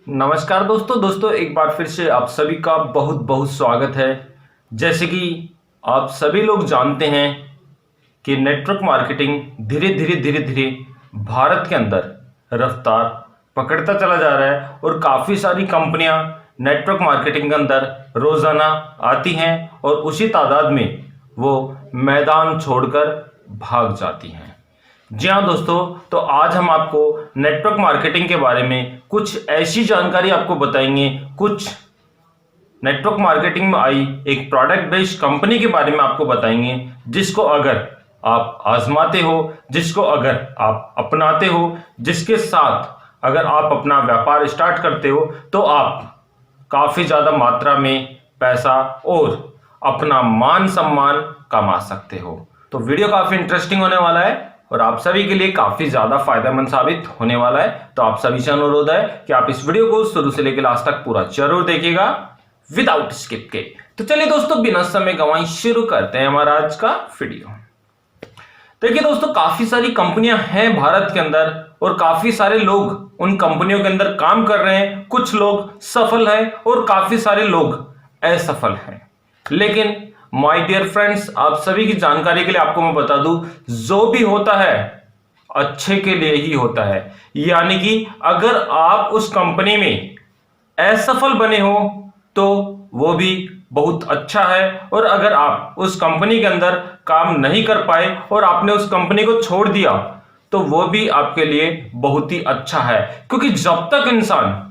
नमस्कार दोस्तों एक बार फिर से आप सभी का बहुत बहुत स्वागत है। जैसे कि आप सभी लोग जानते हैं कि नेटवर्क मार्केटिंग धीरे धीरे भारत के अंदर रफ्तार पकड़ता चला जा रहा है और काफ़ी सारी कंपनियां नेटवर्क मार्केटिंग के अंदर रोज़ाना आती हैं और उसी तादाद में वो मैदान छोड़कर भाग जाती हैं। जी हाँ दोस्तों, तो आज हम आपको नेटवर्क मार्केटिंग के बारे में कुछ ऐसी जानकारी आपको बताएंगे, कुछ नेटवर्क मार्केटिंग में आई एक प्रोडक्ट बेस्ड कंपनी के बारे में आपको बताएंगे, जिसको अगर आप आजमाते हो, जिसको अगर आप अपनाते हो, जिसके साथ अगर आप अपना व्यापार स्टार्ट करते हो तो आप काफ़ी ज़्यादा मात्रा में पैसा और अपना मान सम्मान कमा सकते हो। तो वीडियो काफ़ी इंटरेस्टिंग होने वाला है और आप सभी के लिए काफी ज्यादा फायदेमंद साबित होने वाला है। तो आप सभी से अनुरोध है कि आप इस वीडियो को शुरू से लेकर लास्ट तक पूरा जरूर देखिएगा विदाउट स्किप के। तो चलिए दोस्तों, बिना समय गंवाए शुरू करते हैं हमारा आज का वीडियो। देखिए दोस्तों, काफी सारी कंपनियां हैं भारत के अंदर और काफी सारे लोग उन कंपनियों के अंदर काम कर रहे हैं। कुछ लोग सफल हैं और काफी सारे लोग असफल हैं। लेकिन माय डियर फ्रेंड्स, आप सभी की जानकारी के लिए आपको मैं बता दूं, जो भी होता है अच्छे के लिए ही होता है। यानी कि अगर आप उस कंपनी में असफल बने हो तो वो भी बहुत अच्छा है, और अगर आप उस कंपनी के अंदर काम नहीं कर पाए और आपने उस कंपनी को छोड़ दिया तो वो भी आपके लिए बहुत ही अच्छा है। क्योंकि जब तक इंसान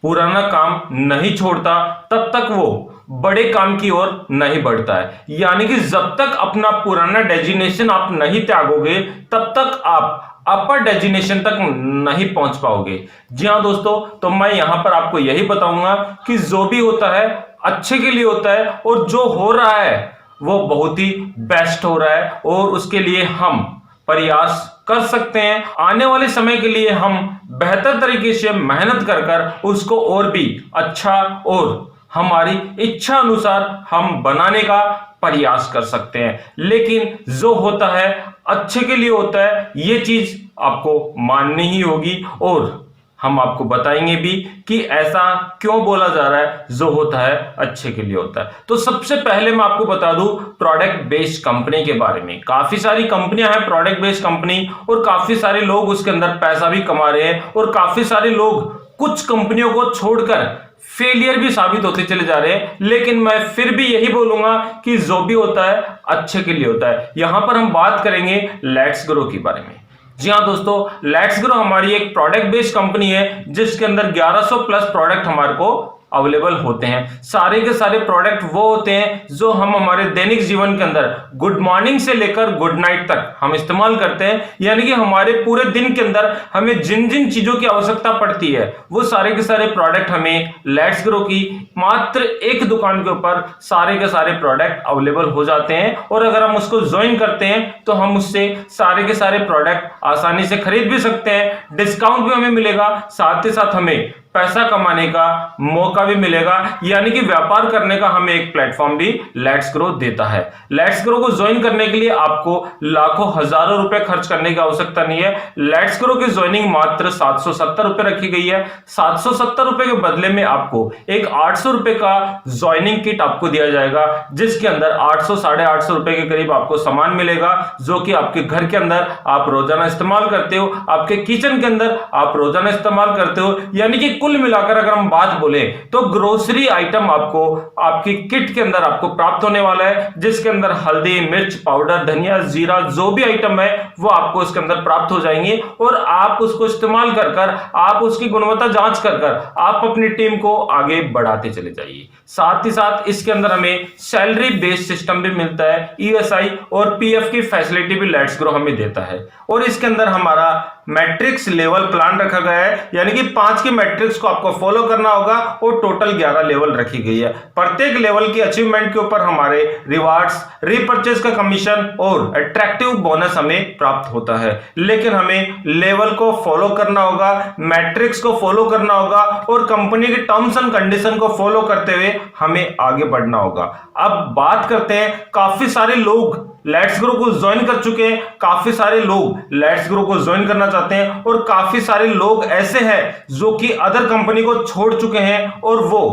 पुराना काम नहीं छोड़ता तब तक वो बड़े काम की ओर नहीं बढ़ता है। यानी कि जब तक अपना पुराना डेजिनेशन आप नहीं त्यागोगे तब तक आप अपर डेजिनेशन तक नहीं पहुंच पाओगे। जी हाँ दोस्तों, तो मैं यहां पर आपको यही बताऊंगा कि जो भी होता है अच्छे के लिए होता है और जो हो रहा है वो बहुत ही बेस्ट हो रहा है और उसके लिए हम प्रयास कर सकते हैं। आने वाले समय के लिए हम बेहतर तरीके से मेहनत कर उसको और भी अच्छा और हमारी इच्छा अनुसार हम बनाने का प्रयास कर सकते हैं। लेकिन जो होता है अच्छे के लिए होता है, ये चीज आपको माननी ही होगी और हम आपको बताएंगे भी कि ऐसा क्यों बोला जा रहा है, जो होता है अच्छे के लिए होता है। तो सबसे पहले मैं आपको बता दूं प्रोडक्ट बेस्ड कंपनी के बारे में। काफी सारी कंपनियां हैं प्रोडक्ट बेस्ड कंपनी और काफी सारे लोग उसके अंदर पैसा भी कमा रहे हैं और काफी सारे लोग कुछ कंपनियों को छोड़कर फेलियर भी साबित होते चले जा रहे हैं। लेकिन मैं फिर भी यही बोलूंगा कि जो भी होता है अच्छे के लिए होता है। यहां पर हम बात करेंगे लेट्स ग्रो के बारे में। जी हाँ दोस्तों, लेट्स ग्रो हमारी एक प्रोडक्ट बेस्ड कंपनी है जिसके अंदर 1100 प्लस प्रोडक्ट हमारे को अवेलेबल होते हैं। सारे के सारे प्रोडक्ट वो होते हैं जो हम हमारे दैनिक जीवन के अंदर गुड मॉर्निंग से लेकर गुड नाइट तक हम इस्तेमाल करते हैं। यानी कि हमारे पूरे दिन के अंदर हमें जिन जिन चीजों की आवश्यकता पड़ती है वो सारे के सारे प्रोडक्ट हमें लेट्स ग्रो की मात्र एक दुकान के ऊपर सारे के सारे प्रोडक्ट अवेलेबल हो जाते हैं। और अगर हम उसको ज्वाइन करते हैं तो हम उससे सारे के सारे प्रोडक्ट आसानी से खरीद भी सकते हैं, डिस्काउंट भी हमें मिलेगा, साथ ही साथ हमें पैसा कमाने का मौका भी मिलेगा। यानी कि व्यापार करने का हमें एक प्लेटफॉर्म भी लेट्स ग्रो देता है। लेट्स ग्रो को ज्वाइन करने के लिए आपको लाखों हजारों रुपए खर्च करने की आवश्यकता नहीं है। लेट्स ग्रो की ज्वाइनिंग मात्र 770 रुपए रखी गई है। 770 रुपए के बदले में आपको एक 800 रुपए का ज्वाइनिंग किट आपको दिया जाएगा, जिसके अंदर 800 साढ़े 800 रुपए के करीब आपको सामान मिलेगा, जो कि आपके घर के अंदर आप रोजाना इस्तेमाल करते हो, आपके किचन के अंदर आप रोजाना इस्तेमाल करते हो। यानी कि कुल मिलाकर अगर हम बात बोले तो ग्रोसरी आइटम आपको आपकी किट के अंदर आपको प्राप्त होने वाला है, जिसके अंदर हल्दी, मिर्च पाउडर, धनिया, जीरा, जो भी आइटम है वो आपको इसके अंदर प्राप्त हो जाएंगे और आप उसको इस्तेमाल कर आप उसकी गुणवत्ता जांच कर आप अपनी टीम को आगे बढ़ाते चले जाइए। साथ ही साथ इसके अंदर हमें सैलरी बेस्ड सिस्टम भी मिलता है, ईएसआई और पीएफ की फैसिलिटी भी लेट्स ग्रो हमें देता है। और इसके अंदर हमारा मैट्रिक्स लेवल प्लान रखा गया है, यानी कि 5 की मैट्रिक्स को आपको फॉलो करना होगा और टोटल 11 लेवल रखी गई है। प्रत्येक लेवल की अचीवमेंट के ऊपर हमारे रिवार्ड्स, रीपरचेज का कमीशन और अट्रैक्टिव बोनस हमें प्राप्त होता है। लेकिन हमें लेवल को फॉलो करना होगा, मैट्रिक्स को फॉलो करना होगा और कंपनी के टर्म्स एंड कंडीशन को फॉलो करते हुए हमें आगे बढ़ना होगा। अब बात करते हैं, काफी सारे लोग लेट्स ग्रो को ज्वाइन कर चुके हैं, काफी सारे लोग लेट्स ग्रो को ज्वाइन करना चाहते हैं और काफी सारे लोग ऐसे हैं जो कि अदर कंपनी को छोड़ चुके हैं और वो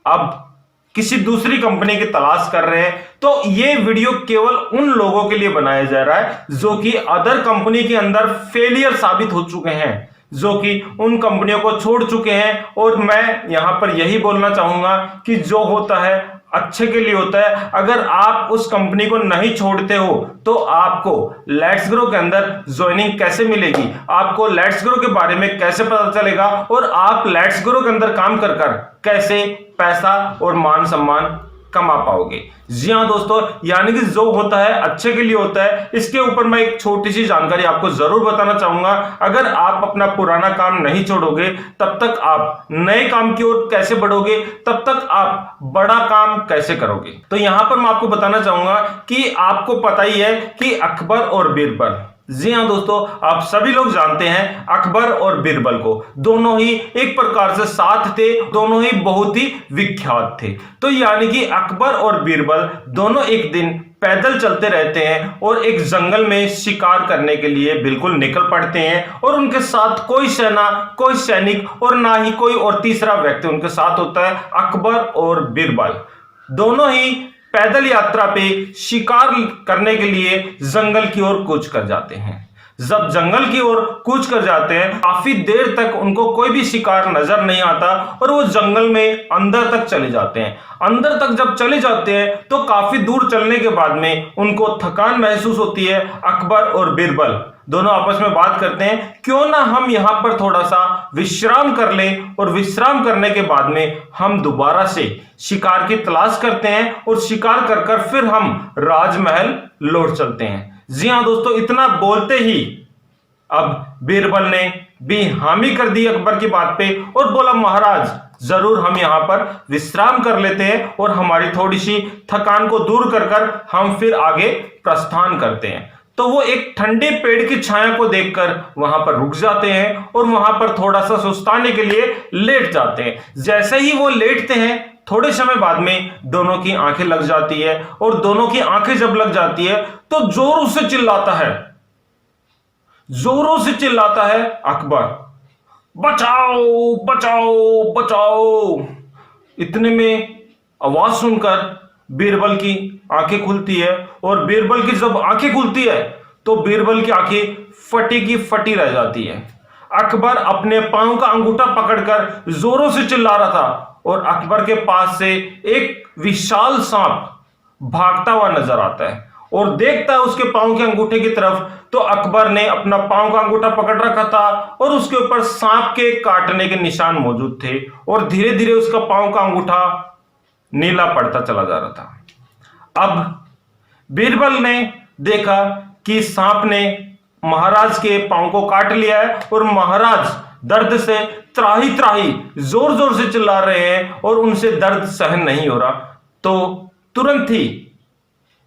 अब किसी दूसरी कंपनी की तलाश कर रहे हैं। तो ये वीडियो केवल उन लोगों के लिए बनाया जा रहा है जो कि अदर कंपनी के अंदर फेलियर साबित हो चुके हैं, जो कि उन कंपनियों को छोड़ चुके हैं। और मैं यहां पर यही बोलना चाहूंगा कि जो होता है अच्छे के लिए होता है। अगर आप उस कंपनी को नहीं छोड़ते हो तो आपको लेट्स ग्रो के अंदर ज्वाइनिंग कैसे मिलेगी, आपको लेट्स ग्रो के बारे में कैसे पता चलेगा और आप लेट्स ग्रो के अंदर काम कर कैसे पैसा और मान सम्मान कमा पाओगे। जी हाँ दोस्तों, यानी कि जो होता है अच्छे के लिए होता है। इसके ऊपर मैं एक छोटी सी जानकारी आपको जरूर बताना चाहूंगा। अगर आप अपना पुराना काम नहीं छोड़ोगे तब तक आप नए काम की ओर कैसे बढ़ोगे, तब तक आप बड़ा काम कैसे करोगे। तो यहां पर मैं आपको बताना चाहूंगा कि आपको पता ही है कि अकबर और बीरबल, जी हाँ दोस्तों, आप सभी लोग जानते हैं अकबर और बीरबल को। दोनों ही एक प्रकार से साथ थे, दोनों ही बहुत ही विख्यात थे। तो यानी कि अकबर और बीरबल दोनों एक दिन पैदल चलते रहते हैं और एक जंगल में शिकार करने के लिए बिल्कुल निकल पड़ते हैं। और उनके साथ कोई सेना, कोई सैनिक और ना ही कोई और तीसरा व्यक्ति उनके साथ होता है। अकबर और बीरबल दोनों ही पैदल यात्रा पे शिकार करने के लिए जंगल की ओर कूच कर जाते हैं। जब जंगल की ओर कूच कर जाते हैं, काफी देर तक उनको कोई भी शिकार नजर नहीं आता और वो जंगल में अंदर तक चले जाते हैं। अंदर तक जब चले जाते हैं तो काफी दूर चलने के बाद में उनको थकान महसूस होती है। अकबर और बीरबल दोनों आपस में बात करते हैं, क्यों ना हम यहां पर थोड़ा सा विश्राम कर लें और विश्राम करने के बाद में हम दोबारा से शिकार की तलाश करते हैं और शिकार कर फिर हम राजमहल लौट चलते हैं। जी हां दोस्तों, इतना बोलते ही अब बीरबल ने भी हामी कर दी अकबर की बात पे और बोला, महाराज जरूर हम यहां पर विश्राम कर लेते हैं और हमारी थोड़ी सी थकान को दूर कर हम फिर आगे प्रस्थान करते हैं। तो वो एक ठंडे पेड़ की छाया को देखकर वहां पर रुक जाते हैं और वहां पर थोड़ा सा सुस्ताने के लिए लेट जाते हैं। जैसे ही वो लेटते हैं थोड़े समय बाद में दोनों की आंखें लग जाती है और दोनों की आंखें जब लग जाती है तो जोरों से चिल्लाता है अकबर, बचाओ बचाओ बचाओ। इतने में आवाज सुनकर बीरबल की आंखें खुलती है और बीरबल की जब आंखें खुलती है तो बीरबल की आंखें फटी की फटी रह जाती है। अकबर अपने पांव का अंगूठा पकड़कर जोरों से चिल्ला रहा था और अकबर के पास से एक विशाल सांप भागता हुआ नजर आता है और देखता है उसके पांव के अंगूठे की तरफ। तो अकबर ने अपना पांव का अंगूठा पकड़ रखा था और उसके ऊपर सांप के काटने के निशान मौजूद थे और धीरे धीरे उसका पांव का अंगूठा नीला पड़ता चला जा रहा था। अब बीरबल ने देखा कि सांप ने महाराज के पांव को काट लिया है और महाराज दर्द से त्राही त्राही जोर जोर से चिल्ला रहे हैं और उनसे दर्द सहन नहीं हो रहा। तो तुरंत ही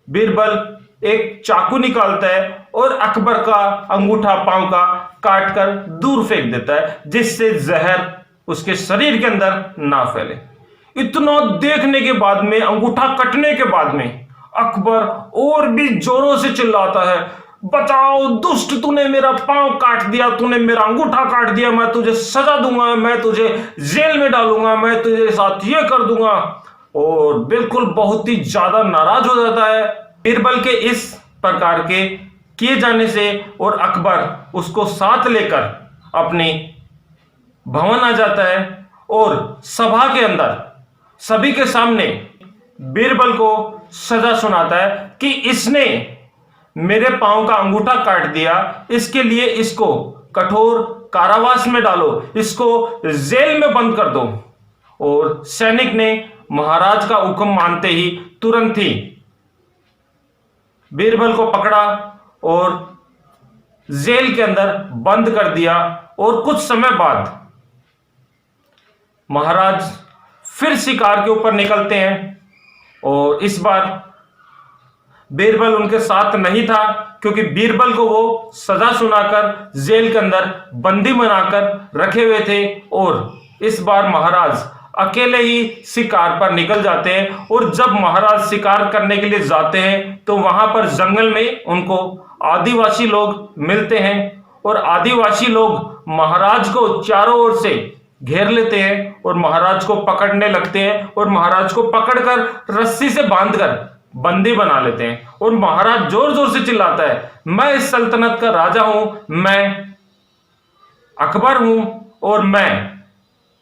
बीरबल एक चाकू निकालता है और अकबर का अंगूठा पांव का काटकर दूर फेंक देता है, जिससे जहर उसके शरीर के अंदर ना फैले। इतना देखने के बाद में, अंगूठा कटने के बाद में अकबर और भी जोरों से चिल्लाता है, बचाओ दुष्ट, तूने मेरा पांव काट दिया, तूने मेरा अंगूठा काट दिया, मैं तुझे सजा दूंगा, मैं तुझे जेल में डालूंगा, मैं तुझे साथ ये कर दूंगा। और बिल्कुल बहुत ही ज्यादा नाराज हो जाता है बीरबल के इस प्रकार के किए जाने से और अकबर उसको साथ लेकर अपने भवन आ जाता है और सभा के अंदर सभी के सामने बीरबल को सजा सुनाता है कि इसने मेरे पांव का अंगूठा काट दिया, इसके लिए इसको कठोर कारावास में डालो, इसको जेल में बंद कर दो। और सैनिक ने महाराज का हुक्म मानते ही तुरंत ही बीरबल को पकड़ा और जेल के अंदर बंद कर दिया। और कुछ समय बाद महाराज फिर शिकार के ऊपर निकलते हैं और इस बार बीरबल उनके साथ नहीं था, क्योंकि बीरबल को वो सजा सुनाकर जेल के अंदर बंदी बनाकर रखे हुए थे। और इस बार महाराज अकेले ही शिकार पर निकल जाते हैं। और जब महाराज शिकार करने के लिए जाते हैं तो वहां पर जंगल में उनको आदिवासी लोग मिलते हैं और आदिवासी लोग महाराज को चारों ओर से घेर लेते हैं और महाराज को पकड़ने लगते हैं और महाराज को पकड़कर रस्सी से बांधकर बंदी बना लेते हैं। और महाराज जोर जोर से चिल्लाता है, मैं इस सल्तनत का राजा हूं, मैं अकबर हूं और मैं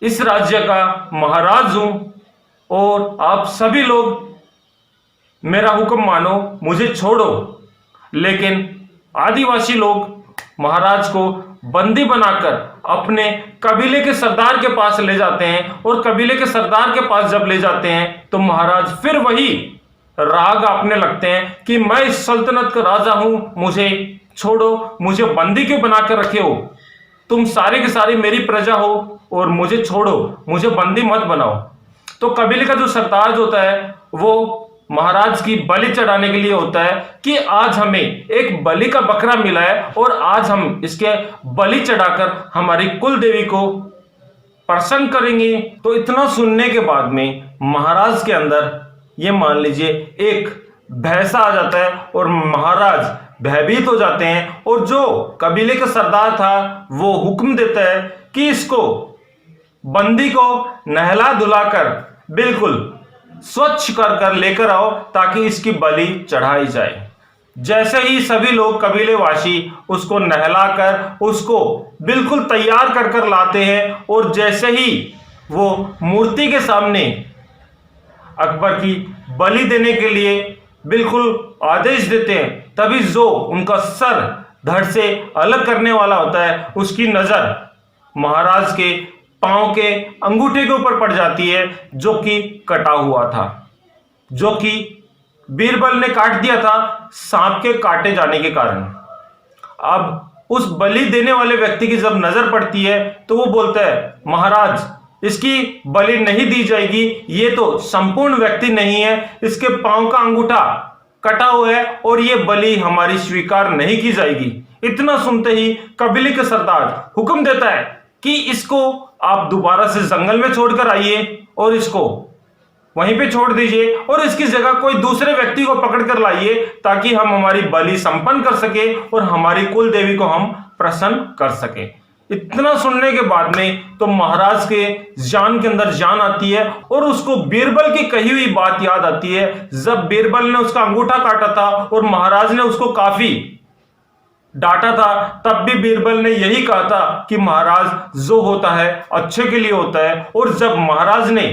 इस राज्य का महाराज हूं और आप सभी लोग मेरा हुक्म मानो, मुझे छोड़ो। लेकिन आदिवासी लोग महाराज को बंदी बनाकर अपने कबीले के सरदार के पास ले जाते हैं और कबीले के सरदार के पास जब ले जाते हैं तो महाराज फिर वही राग आपने लगते हैं कि मैं इस सल्तनत का राजा हूं, मुझे छोड़ो, मुझे बंदी क्यों बनाकर रखे हो, तुम सारे के सारे मेरी प्रजा हो और मुझे छोड़ो, मुझे बंदी मत बनाओ। तो कबीले का जो सरताज होता है वो महाराज की बलि चढ़ाने के लिए होता है कि आज हमें एक बलि का बकरा मिला है और आज हम इसके बलि चढ़ाकर हमारी कुल देवी को प्रसन्न करेंगे। तो इतना सुनने के बाद में महाराज के अंदर ये मान लीजिए एक भय सा आ जाता है और महाराज भयभीत हो जाते हैं और जो कबीले का सरदार था वो हुक्म देता है कि इसको बंदी को नहला धुलाकर बिल्कुल स्वच्छ कर कर लेकर आओ ताकि इसकी बलि चढ़ाई जाए। जैसे ही सभी लोग कबीलेवासी उसको नहलाकर उसको बिल्कुल तैयार कर कर लाते हैं और जैसे ही वो मूर्ति के सामने अकबर की बलि देने के लिए बिल्कुल आदेश देते हैं, तभी जो उनका सर धड़ से अलग करने वाला होता है उसकी नजर महाराज के पांव के अंगूठे के ऊपर पड़ जाती है जो कि कटा हुआ था, जो कि बीरबल ने काट दिया था सांप के काटे जाने के कारण। अब उस बलि देने वाले व्यक्ति की जब नजर पड़ती है तो वो बोलता है, महाराज इसकी बलि नहीं दी जाएगी, ये तो संपूर्ण व्यक्ति नहीं है, इसके पांव का अंगूठा कटा हुआ है और ये बलि हमारी स्वीकार नहीं की जाएगी। इतना सुनते ही कबीले के सरदार हुक्म देता है कि इसको आप दोबारा से जंगल में छोड़कर आइए और इसको वहीं पे छोड़ दीजिए और इसकी जगह कोई दूसरे व्यक्ति को पकड़ कर लाइए ताकि हम हमारी बलि संपन्न कर सके और हमारी कुल देवी को हम प्रसन्न कर सके। इतना सुनने के बाद में तो महाराज के जान के अंदर जान आती है और उसको बीरबल की कही हुई बात याद आती है। जब बीरबल ने उसका अंगूठा काटा था और महाराज ने उसको काफी डांटा था, तब भी बीरबल ने यही कहा था कि महाराज जो होता है अच्छे के लिए होता है। और जब महाराज ने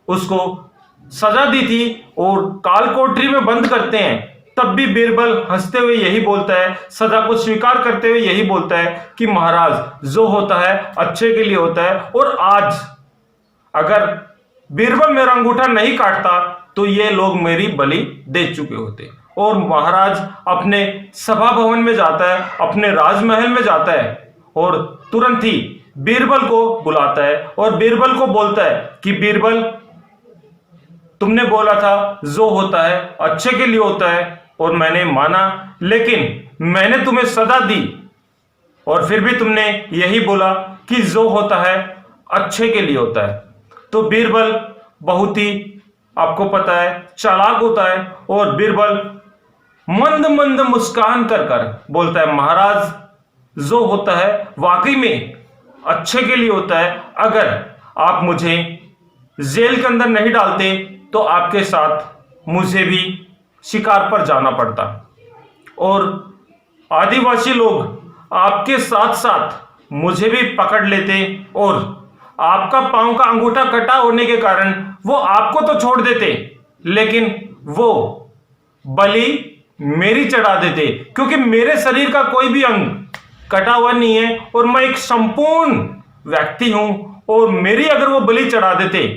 उसको सजा दी थी और काल कोठरी में बंद करते हैं, तब भी बीरबल हंसते हुए यही बोलता है, सजा को स्वीकार करते हुए यही बोलता है कि महाराज जो होता है अच्छे के लिए होता है। और आज अगर बीरबल मेरा अंगूठा नहीं काटता तो ये लोग मेरी बलि दे चुके होते। और महाराज अपने सभा भवन में जाता है, अपने राजमहल में जाता है और तुरंत ही बीरबल को बुलाता है और बीरबल को बोलता है कि बीरबल, तुमने बोला था जो होता है अच्छे के लिए होता है और मैंने माना, लेकिन मैंने तुम्हें सजा दी और फिर भी तुमने यही बोला कि जो होता है अच्छे के लिए होता है। तो बीरबल बहुत ही, आपको पता है, चालाक होता है और बीरबल मंद मंद मुस्कान कर कर बोलता है, महाराज जो होता है वाकई में अच्छे के लिए होता है। अगर आप मुझे जेल के अंदर नहीं डालते तो आपके साथ मुझे भी शिकार पर जाना पड़ता और आदिवासी लोग आपके साथ साथ मुझे भी पकड़ लेते और आपका पांव का अंगूठा कटा होने के कारण वो आपको तो छोड़ देते, लेकिन वो बलि मेरी चढ़ा देते, क्योंकि मेरे शरीर का कोई भी अंग कटा हुआ नहीं है और मैं एक संपूर्ण व्यक्ति हूं। और मेरी अगर वो बलि चढ़ा देते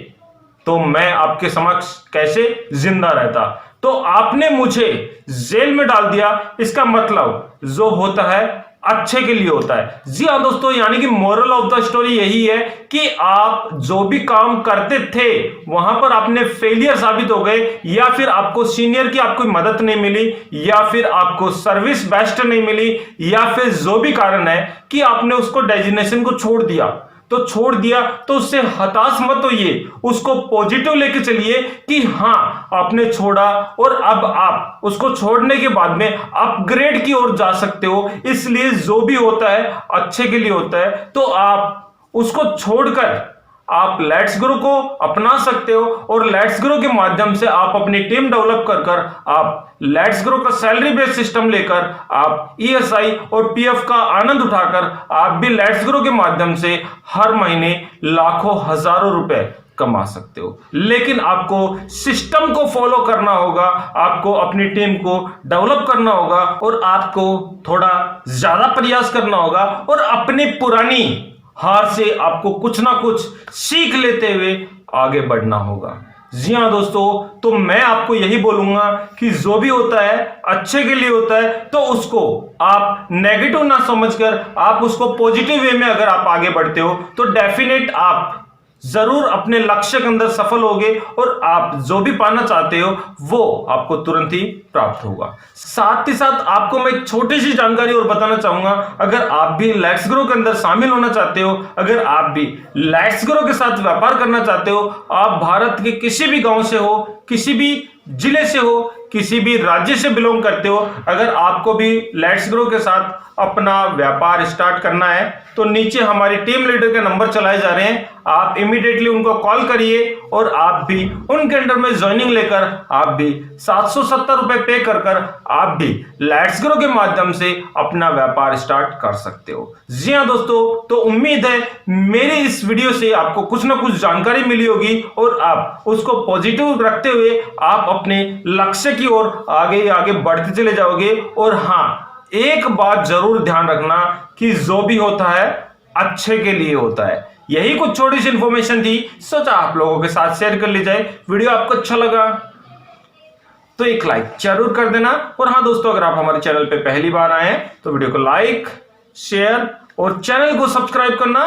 तो मैं आपके समक्ष कैसे जिंदा रहता। तो आपने मुझे जेल में डाल दिया, इसका मतलब जो होता है अच्छे के लिए होता है। जी हाँ दोस्तों, यानी कि मोरल ऑफ द स्टोरी यही है कि आप जो भी काम करते थे वहां पर आपने फेलियर साबित हो गए, या फिर आपको सीनियर की आपको मदद नहीं मिली, या फिर आपको सर्विस बेस्ट नहीं मिली, या फिर जो भी कारण है कि आपने उसको डेजिग्नेशन को छोड़ दिया, तो छोड़ दिया तो उससे हताश मत होइए, उसको पॉजिटिव लेके चलिए कि हाँ आपने छोड़ा और अब आप उसको छोड़ने के बाद में अपग्रेड की ओर जा सकते हो। इसलिए जो भी होता है अच्छे के लिए होता है, तो आप उसको छोड़कर आप लेट्स ग्रो को अपना सकते हो और लेट्स ग्रो के माध्यम से आप अपनी टीम डेवलप कर आप लेट्स ग्रो का सैलरी बेस्ड सिस्टम लेकर आप ईएसआई और पीएफ का आनंद उठाकर आप भी लेट्स ग्रो के माध्यम से हर महीने लाखों हजारों रुपए कमा सकते हो। लेकिन आपको सिस्टम को फॉलो करना होगा, आपको अपनी टीम को डेवलप करना होगा और आपको थोड़ा ज्यादा प्रयास करना होगा और अपनी पुरानी हार से आपको कुछ ना कुछ सीख लेते हुए आगे बढ़ना होगा। जी हाँ दोस्तों, तो मैं आपको यही बोलूंगा कि जो भी होता है अच्छे के लिए होता है, तो उसको आप नेगेटिव ना समझकर आप उसको पॉजिटिव वे में अगर आप आगे बढ़ते हो तो डेफिनेट आप जरूर अपने लक्ष्य के अंदर सफल होगे और आप जो भी पाना चाहते हो वो आपको तुरंत ही प्राप्त होगा। साथ ही साथ आपको मैं एक छोटी सी जानकारी और बताना चाहूंगा, अगर आप भी लेट्स ग्रो के अंदर शामिल होना चाहते हो, अगर आप भी लेट्स ग्रो के साथ व्यापार करना चाहते हो, आप भारत के किसी भी गांव से हो, किसी भी जिले से हो, किसी भी राज्य से बिलोंग करते हो, अगर आपको भी लेट्स ग्रो के साथ अपना व्यापार स्टार्ट करना है तो नीचे हमारी टीम लीडर के नंबर चलाए जा रहे हैं, आप इमीडिएटली उनको कॉल करिए और आप भी उनके अंडर में ज्वाइनिंग लेकर आप भी 770 रुपए पे कर आप भी लेट्स ग्रो के माध्यम से अपना व्यापार स्टार्ट कर सकते हो। जी हाँ दोस्तों, तो उम्मीद है मेरे इस वीडियो से आपको कुछ ना कुछ जानकारी मिली होगी और आप उसको पॉजिटिव रखते हुए आप अपने लक्ष्य की ओर आगे आगे बढ़ते चले जाओगे। और हाँ, एक बात जरूर ध्यान रखना कि जो भी होता है अच्छे के लिए होता है। यही कुछ छोटी सी इंफॉर्मेशन थी, सोचा आप लोगों के साथ शेयर कर ली जाए। वीडियो आपको अच्छा लगा तो एक लाइक जरूर कर देना। और हाँ दोस्तों, अगर आप हमारे चैनल पे पहली बार आए हैं तो वीडियो को लाइक, शेयर और चैनल को सब्सक्राइब करना